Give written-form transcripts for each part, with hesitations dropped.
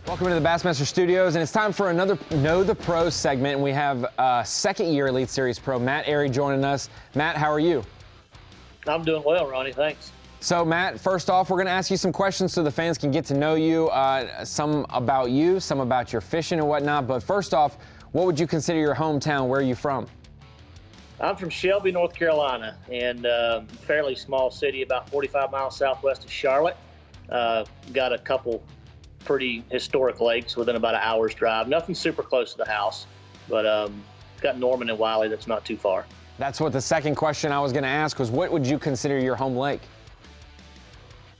Welcome to the Bassmaster Studios, and it's time for another Know the Pros segment. And we have second-year Elite Series pro Matt Arey joining us. Matt, how are you? I'm doing well, Ronnie. Thanks. So, Matt, first off, we're going to ask you some questions so the fans can get to know you, some about you, some about your fishing and whatnot. But first off, what would you consider your hometown? Where are you from? I'm from Shelby, North Carolina, and fairly small city, about 45 miles southwest of Charlotte. Got a couple pretty historic lakes within about an hour's drive. Nothing super close to the house, but got Norman and Wiley that's not too far. That's what the second question I was going to ask was, what would you consider your home lake?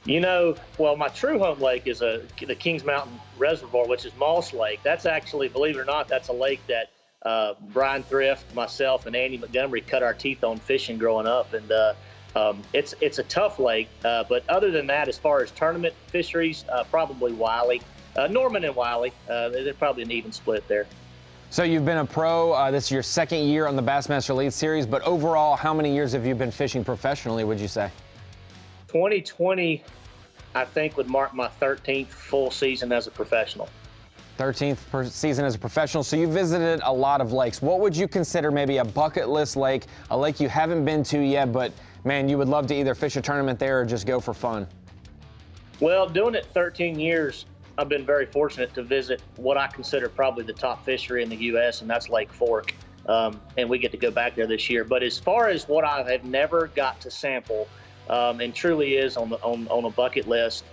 You know, well, my true home lake is the Kings Mountain Reservoir, which is Moss Lake. That's actually, believe it or not, that's a lake that Brian Thrift, myself, and Andy Montgomery cut our teeth on fishing growing up. And it's a tough lake, but other than that, as far as tournament fisheries, probably Wiley. Norman and Wiley, they're probably an even split there. So you've been a pro. This is your second year on the Bassmaster Elite Series, but overall, how many years have you been fishing professionally, would you say? 2020, I think, would mark my 13th full season as a professional. 13th season as a professional. So you visited a lot of lakes. What would you consider maybe a bucket list lake, a lake you haven't been to yet, but man, you would love to either fish a tournament there or just go for fun? Well, doing it 13 years, I've been very fortunate to visit what I consider probably the top fishery in the U.S., and that's Lake Fork. And we get to go back there this year. But as far as what I have never got to sample, and truly is on a bucket list,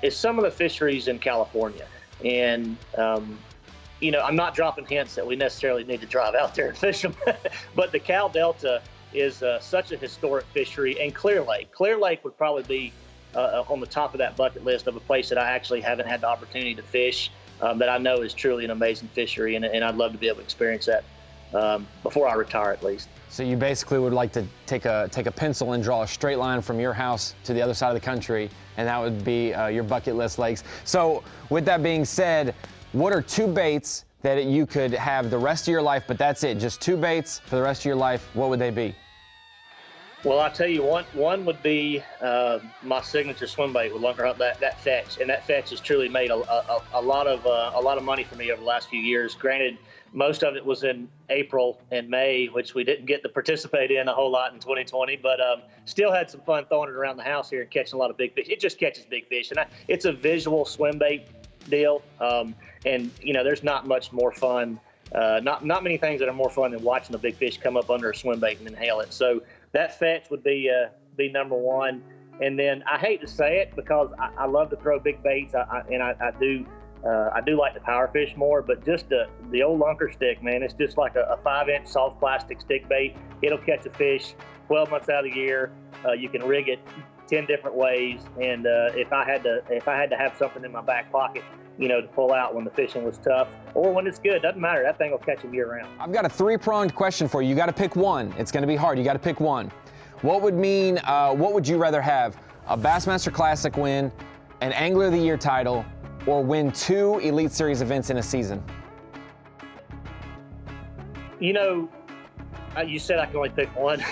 is some of the fisheries in California. And, you know, I'm not dropping hints that we necessarily need to drive out there and fish them, but the Cal Delta is such a historic fishery, and Clear Lake. Clear Lake would probably be on the top of that bucket list of a place that I actually haven't had the opportunity to fish, that I know is truly an amazing fishery, and I'd love to be able to experience that before I retire, at least. So you basically would like to take a pencil and draw a straight line from your house to the other side of the country, and that would be your bucket list lakes. So with that being said, what are two baits that you could have the rest of your life, but that's it, just two baits for the rest of your life? What would they be? Well, I'll tell you, one would be my signature swim bait with Lunker Hunt, that fetch, and that fetch has truly made a lot of money for me over the last few years. Granted, most of it was in April and May, which we didn't get to participate in a whole lot in 2020, but still had some fun throwing it around the house here and catching a lot of big fish. It just catches big fish, and it's a visual swim bait deal, and you know, there's not much more fun, not many things that are more fun than watching a big fish come up under a swim bait and inhale it. So that fetch would be number one. And then I hate to say it because I love to throw big baits, and I do like to power fish more, but just the old lunker stick, man, it's just like a 5-inch soft plastic stick bait. It'll catch a fish 12 months out of the year. You can rig it 10 different ways, and if I had to have something in my back pocket, you know, to pull out when the fishing was tough or when it's good, doesn't matter. That thing will catch them year round. I've got a three-pronged question for you. You got to pick one. It's going to be hard. You got to pick one. What would you rather have? A Bassmaster Classic win, an Angler of the Year title, or win 2 Elite Series events in a season? You know, you said I can only pick one.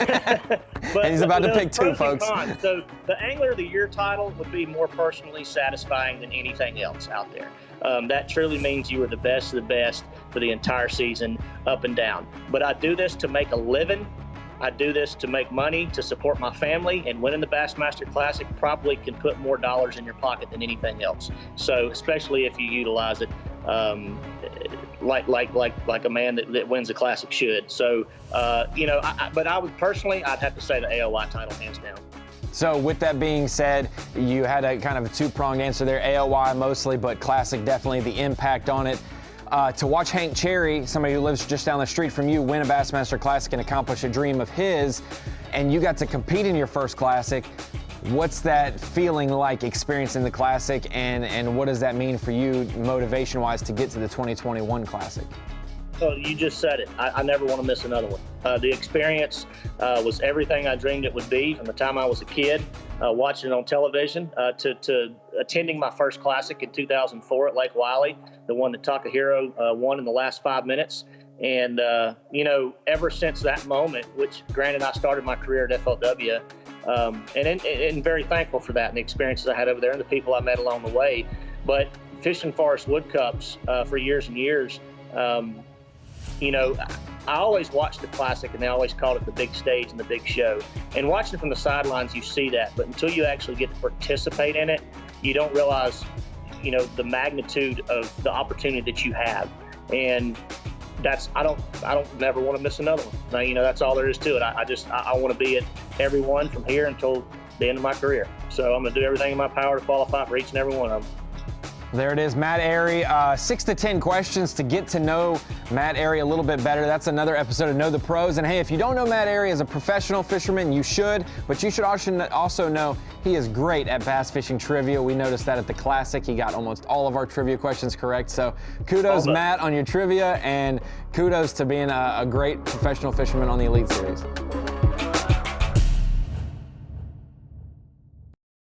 But and he's about to pick 2, folks. So the Angler of the Year title would be more personally satisfying than anything else out there. That truly means you were the best of the best for the entire season, up and down. But I do this to make a living. I do this to make money, to support my family, and winning the Bassmaster Classic probably can put more dollars in your pocket than anything else. So especially if you utilize it like a man that wins a Classic should. So, you know, but I would personally, I'd have to say the AOY title, hands down. So with that being said, you had a kind of a two-pronged answer there, AOY mostly, but Classic definitely the impact on it. To watch Hank Cherry, somebody who lives just down the street from you, win a Bassmaster Classic and accomplish a dream of his, and you got to compete in your first Classic, what's that feeling like experiencing the Classic, and what does that mean for you motivation-wise to get to the 2021 Classic? So you just said it. I never want to miss another one. The experience was everything I dreamed it would be from the time I was a kid, watching it on television, to attending my first Classic in 2004 at Lake Wiley, the one that Takahiro won in the last 5 minutes. And, you know, ever since that moment, which granted I started my career at FLW, and very thankful for that and the experiences I had over there and the people I met along the way. But fishing Forest Wood Cups for years and years, you know, I always watched the Classic, and they always called it the big stage and the big show. And watching from the sidelines, you see that, but until you actually get to participate in it, you don't realize, you know, the magnitude of the opportunity that you have. And that's, I don't never want to miss another one. Now, you know, that's all there is to it. I want to be at every one from here until the end of my career. So I'm going to do everything in my power to qualify for each and every one of them. There it is, Matt Arey. 6 to 10 questions to get to know Matt Arey a little bit better. That's another episode of Know the Pros. And hey, if you don't know Matt Arey as a professional fisherman, you should, but you should also know he is great at bass fishing trivia. We noticed that at the Classic. He got almost all of our trivia questions correct. So kudos, Matt, on your trivia, and kudos to being a great professional fisherman on the Elite Series.